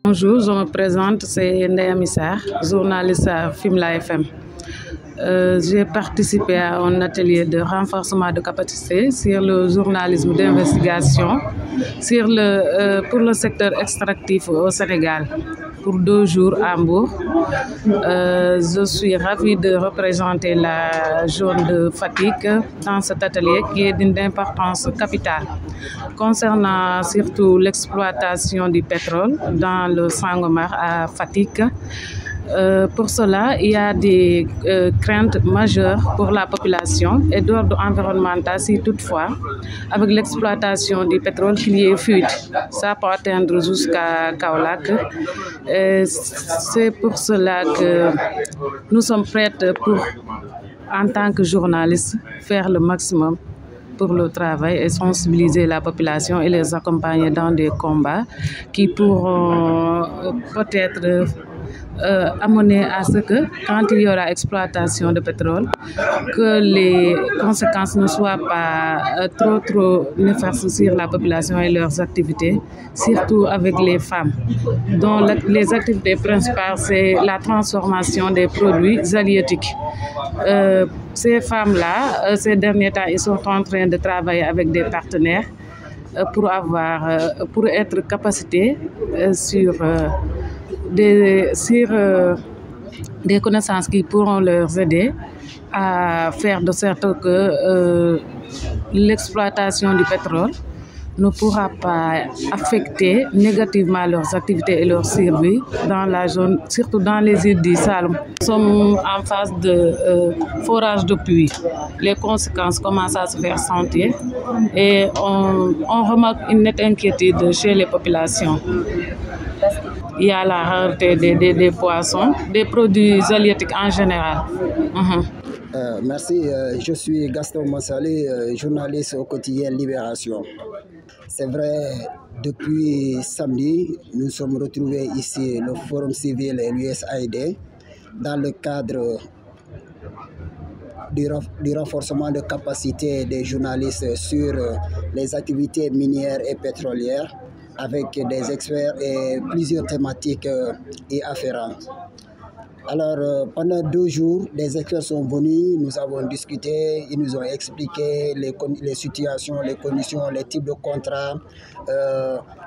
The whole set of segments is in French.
Bonjour, je me présente, c'est Ndeye Amy Sarr, journaliste à Fimela FM. J'ai participé à un atelier de renforcement de capacité sur le journalisme d'investigation pour le secteur extractif au Sénégal pour 2 jours à Mbour. Je suis ravie de représenter la zone de Fatick dans cet atelier qui est d'une importance capitale concernant surtout l'exploitation du pétrole dans le Sangomar à Fatick. Pour cela, il y a des craintes majeures pour la population et d'ordre environnemental si toutefois, avec l'exploitation du pétrole, qu'il y ait fuite. Ça peut atteindre jusqu'à Kaolack. C'est pour cela que nous sommes prêtes pour, en tant que journalistes, faire le maximum pour le travail et sensibiliser la population et les accompagner dans des combats qui pourront peut-être amener à ce que, quand il y aura exploitation de pétrole, que les conséquences ne soient pas trop néfastes sur la population et leurs activités, surtout avec les femmes, dont les activités principales, c'est la transformation des produits halieutiques. Ces femmes-là, ces derniers temps, ils sont en train de travailler avec des partenaires pour être capacités sur des connaissances qui pourront leur aider à faire de sorte que l'exploitation du pétrole ne pourra pas affecter négativement leurs activités et leur survie dans la zone, surtout dans les îles du Saloum. Nous sommes en phase de forage de puits. Les conséquences commencent à se faire sentir et on remarque une nette inquiétude chez les populations. Il y a la rareté des poissons, des produits halieutiques en général. Merci, je suis Gaston Massali, journaliste au quotidien Libération. C'est vrai, depuis samedi, nous sommes retrouvés ici, le Forum civil et l'USAID, dans le cadre du renforcement de capacité des journalistes sur les activités minières et pétrolières, avec des experts et plusieurs thématiques y afférentes. Alors, pendant 2 jours, des experts sont venus, nous avons discuté, ils nous ont expliqué les situations, les conditions, les types de contrats,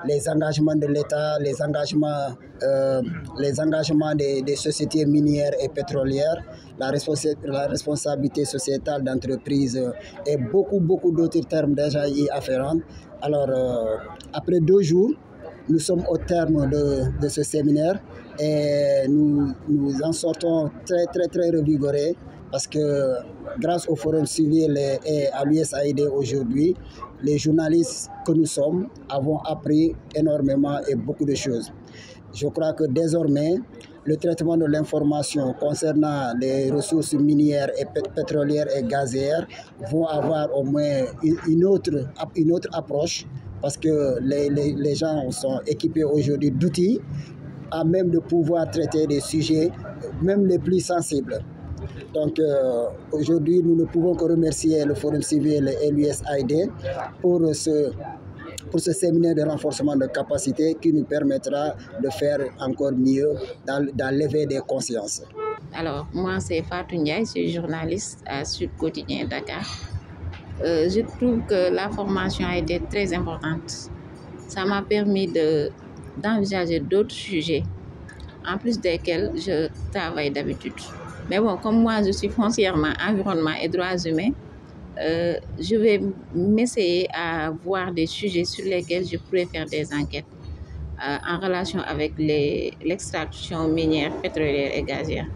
les engagements de l'État, les engagements des sociétés minières et pétrolières, la responsabilité sociétale d'entreprise et beaucoup d'autres termes déjà y afférents. Alors, après 2 jours, nous sommes au terme de ce séminaire et nous en sortons très revigorés parce que grâce au Forum civil et à l'USAID aujourd'hui, les journalistes que nous sommes avons appris énormément et beaucoup de choses. Je crois que désormais, le traitement de l'information concernant les ressources minières et pétrolières et gazières vont avoir au moins une autre approche parce que les gens sont équipés aujourd'hui d'outils à même de pouvoir traiter des sujets, même les plus sensibles. Donc aujourd'hui, nous ne pouvons que remercier le Forum civil et l'USAID pour ce séminaire de renforcement de capacité qui nous permettra de faire encore mieux dans l'éveil des consciences. Alors, moi, c'est Fatou Ndiaye, je suis journaliste à Sud Quotidien Dakar. Je trouve que la formation a été très importante. Ça m'a permis d'envisager d'autres sujets, en plus desquels je travaille d'habitude. Mais bon, comme moi, je suis foncièrement environnement et droits humains, je vais m'essayer à voir des sujets sur lesquels je pourrais faire des enquêtes en relation avec l'extraction minière, pétrolière et gazière.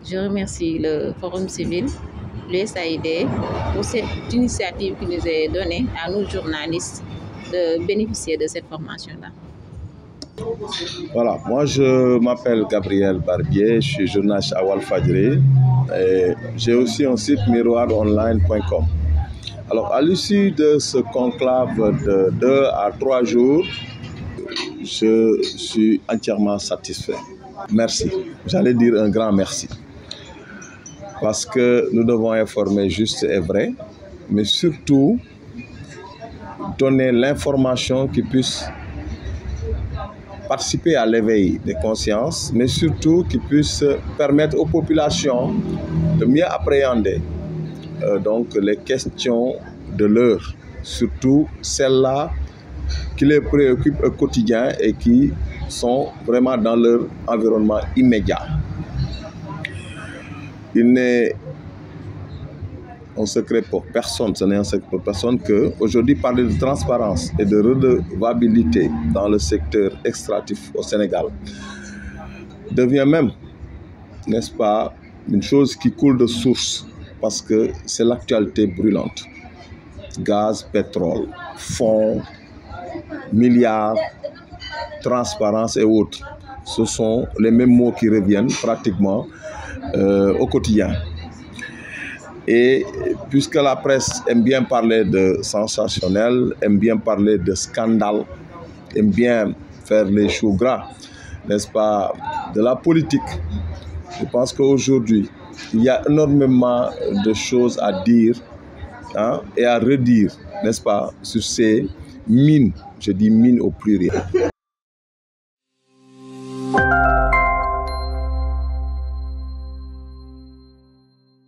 Je remercie le Forum civil, l'USAID, pour cette initiative qui nous est donnée à nous journalistes de bénéficier de cette formation-là. Voilà, moi je m'appelle Gabriel Barbier, je suis journaliste à Walfadjri et j'ai aussi un site miroironline.com. Alors à l'issue de ce conclave de 2 à 3 jours, je suis entièrement satisfait. Merci, j'allais dire un grand merci. Parce que nous devons informer juste et vrai, mais surtout donner l'information qui puisse participer à l'éveil des consciences, mais surtout qui puisse permettre aux populations de mieux appréhender donc les questions de l'heure, surtout celles-là qui les préoccupent au quotidien et qui sont vraiment dans leur environnement immédiat. Il n'est un secret pour personne, ce n'est un secret pour personne qu'aujourd'hui parler de transparence et de redevabilité dans le secteur extractif au Sénégal devient même, n'est-ce pas, une chose qui coule de source parce que c'est l'actualité brûlante. Gaz, pétrole, fonds, milliards, transparence et autres. Ce sont les mêmes mots qui reviennent pratiquement au quotidien. Et puisque la presse aime bien parler de sensationnel, aime bien parler de scandale, aime bien faire les choux gras, n'est-ce pas, de la politique, je pense qu'aujourd'hui, il y a énormément de choses à dire et à redire, n'est-ce pas, sur ces mines, je dis mines au pluriel.